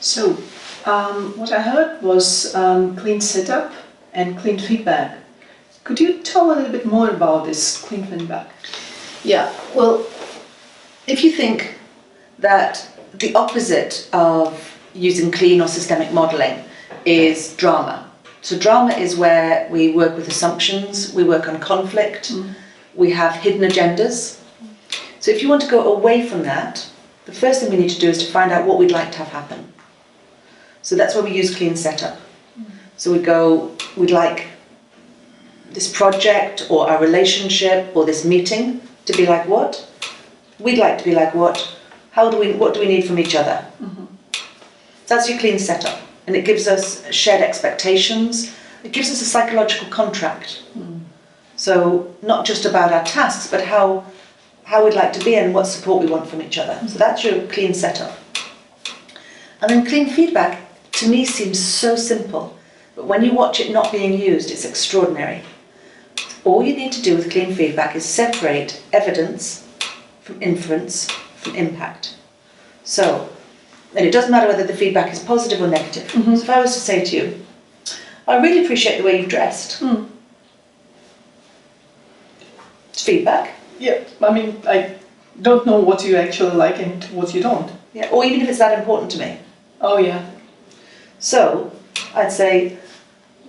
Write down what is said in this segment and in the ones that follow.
So, what I heard was clean setup and clean feedback. Could you tell a little bit more about this clean feedback? Yeah, well, if you think that the opposite of using clean or systemic modelling is drama. So drama is where we work with assumptions, we work on conflict, we have hidden agendas. So if you want to go away from that, the first thing we need to do is to find out what we'd like to have happen. So that's where we use clean setup. So we'd like this project or our relationship or this meeting to be like what? We'd like to be like what? What do we need from each other? That's your clean setup. And it gives us shared expectations. It gives us a psychological contract. So not just about our tasks, but how we'd like to be and what support we want from each other. So that's your clean setup. And then clean feedback, to me, seems so simple. But when you watch it not being used, it's extraordinary. All you need to do with clean feedback is separate evidence from inference from impact. So, and it doesn't matter whether the feedback is positive or negative. So if I was to say to you, I really appreciate the way you've dressed. It's feedback. Yeah, I mean, I don't know what you actually like and what you don't. Yeah, or even if it's that important to me. Oh yeah. So, I'd say,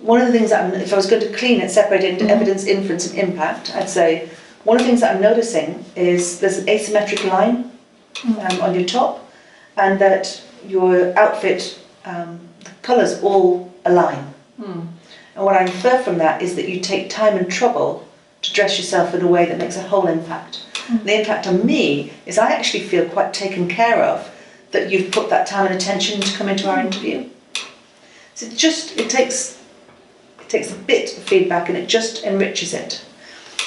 one of the things that if I was going to clean it, separate it into evidence, inference and impact, I'd say, one of the things that I'm noticing is there's an asymmetric line on your top, and that your outfit, the colours all align. And what I infer from that is that you take time and trouble to dress yourself in a way that makes a whole impact. The impact on me is I actually feel quite taken care of that you've put that time and attention to come into our interview. So it takes a bit of feedback and it just enriches it.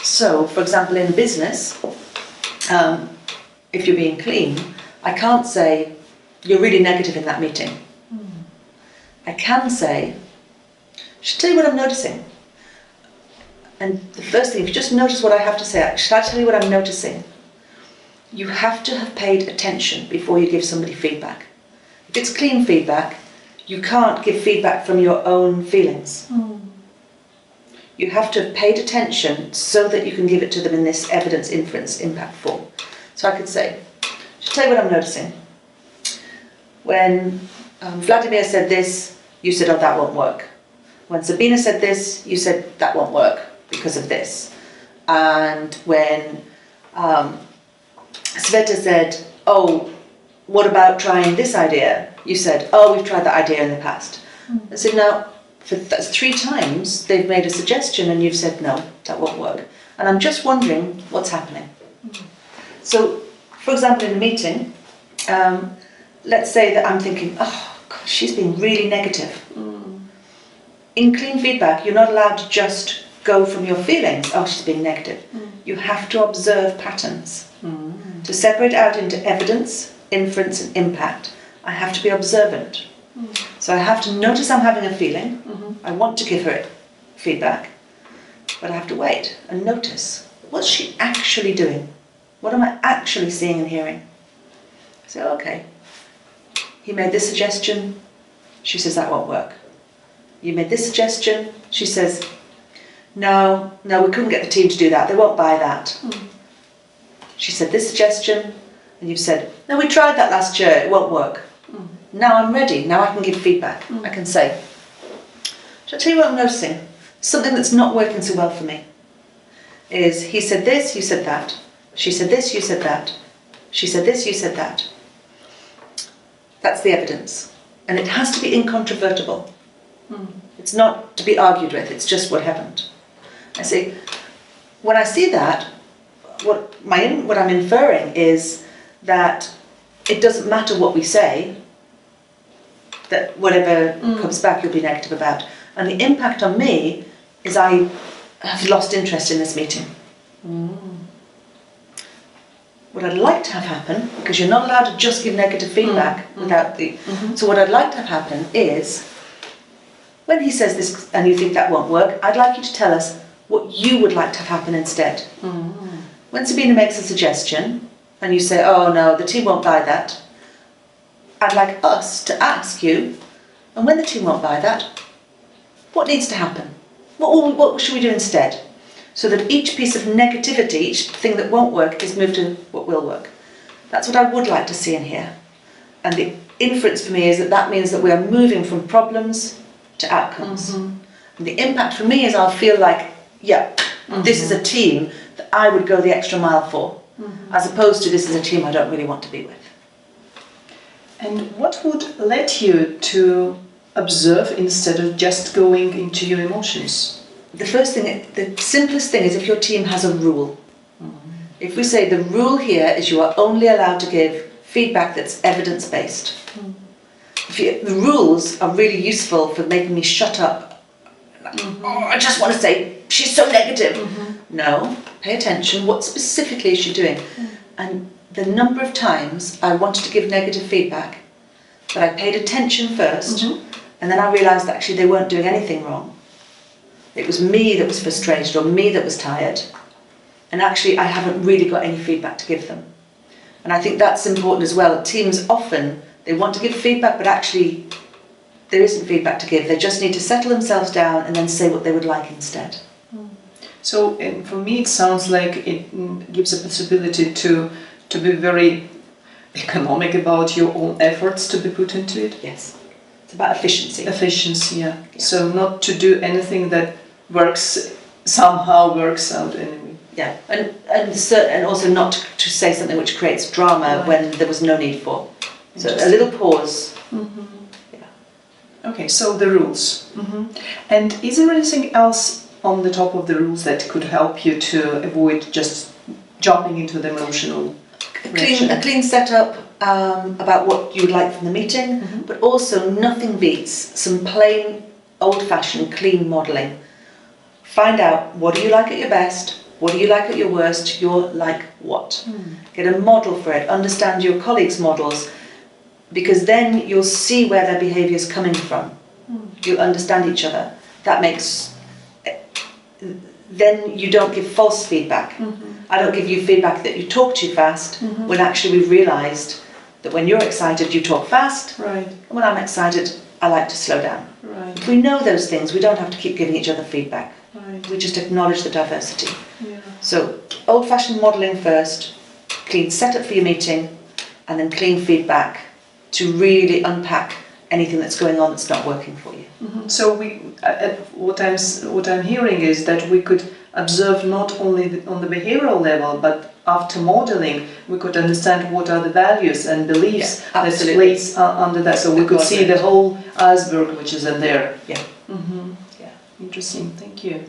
So, for example, in business, if you're being clean, I can't say, you're really negative in that meeting. I can say, should I tell you what I'm noticing? And the first thing, if you just notice what I have to say, should I tell you what I'm noticing? You have to have paid attention before you give somebody feedback. If it's clean feedback, you can't give feedback from your own feelings. You have to have paid attention so that you can give it to them in this evidence, inference, impact form. So I could say, should I tell you what I'm noticing? When Vladimir said this, you said, oh, that won't work. When Sabina said this, you said, that won't work because of this. And when Sveta said, oh, what about trying this idea? You said, oh, we've tried that idea in the past. I said, now, that's 3 times they've made a suggestion and you've said, no, that won't work. And I'm just wondering what's happening. So, for example, in a meeting, let's say that I'm thinking, oh, gosh, she's being really negative. In clean feedback, you're not allowed to just go from your feelings, oh, she's being negative. You have to observe patterns. To separate out into evidence, inference and impact, I have to be observant. So I have to notice I'm having a feeling. I want to give her feedback, but I have to wait and notice, what's she actually doing? What am I actually seeing and hearing? I say, okay, he made this suggestion, she says that won't work. You made this suggestion, she says, no, we couldn't get the team to do that, they won't buy that. She said this suggestion, and you've said, no, we tried that last year, it won't work. Now I'm ready, now I can give feedback. I can say, shall I tell you what I'm noticing? Something that's not working so well for me is, he said this, you said that. She said this, you said that. She said this, you said that. That's the evidence. And it has to be incontrovertible. It's not to be argued with, it's just what happened. I say, when I see that, what I'm inferring is that it doesn't matter what we say, that whatever comes back you'll be negative about. And the impact on me is I have lost interest in this meeting. What I'd like to have happen, because you're not allowed to just give negative feedback without the... So what I'd like to have happen is, when he says this and you think that won't work, I'd like you to tell us what you would like to have happen instead. When Sabina makes a suggestion and you say, oh no, the team won't buy that, I'd like us to ask you, and when the team won't buy that, what needs to happen? What should we do instead? So that each piece of negativity, each thing that won't work, is moved to what will work. That's what I would like to see in here. And the inference for me is that that means that we are moving from problems to outcomes. And the impact for me is I'll feel like, yeah, this is a team that I would go the extra mile for, as opposed to this is a team I don't really want to be with. And what would lead you to observe instead of just going into your emotions? The first thing, the simplest thing is if your team has a rule. If we say the rule here is you are only allowed to give feedback that's evidence-based. The rules are really useful for making me shut up. Oh, I just want to say, she's so negative. No, pay attention. What specifically is she doing? And the number of times I wanted to give negative feedback, but I paid attention first, and then I realised that actually they weren't doing anything wrong. It was me that was frustrated or me that was tired. And actually I haven't really got any feedback to give them. And I think that's important as well. Teams often, they want to give feedback, but actually there isn't feedback to give. They just need to settle themselves down and then say what they would like instead. So for me it sounds like it gives a possibility to be very economic about your own efforts to be put into it. Yes, it's about efficiency. Efficiency, yeah. So not to do anything that somehow works out anyway. Yeah, and also not to say something which creates drama when there was no need for. So a little pause. Yeah. Okay, so the rules. And is there anything else on the top of the rules that could help you to avoid just jumping into the emotional reaction? A clean setup about what you would like from the meeting, but also nothing beats some plain, old-fashioned, clean modelling. Find out what do you like at your best, what do you like at your worst, you're like what. Get a model for it, understand your colleagues' models, because then you'll see where their behaviour is coming from. You'll understand each other. That makes... Then you don't give false feedback. I don't give you feedback that you talk too fast, when actually we've realised that when you're excited you talk fast, Right. and when I'm excited I like to slow down. Right. If we know those things, we don't have to keep giving each other feedback. Right. We just acknowledge the diversity. Yeah. So old-fashioned modelling first, clean setup for your meeting, and then clean feedback to really unpack anything that's going on that's not working for you. So what I'm hearing is that we could observe not only on the behavioral level, but after modeling, we could understand what are the values and beliefs that place under that. So we could see the whole iceberg which is in there. Yeah. Yeah. Interesting. Thank you.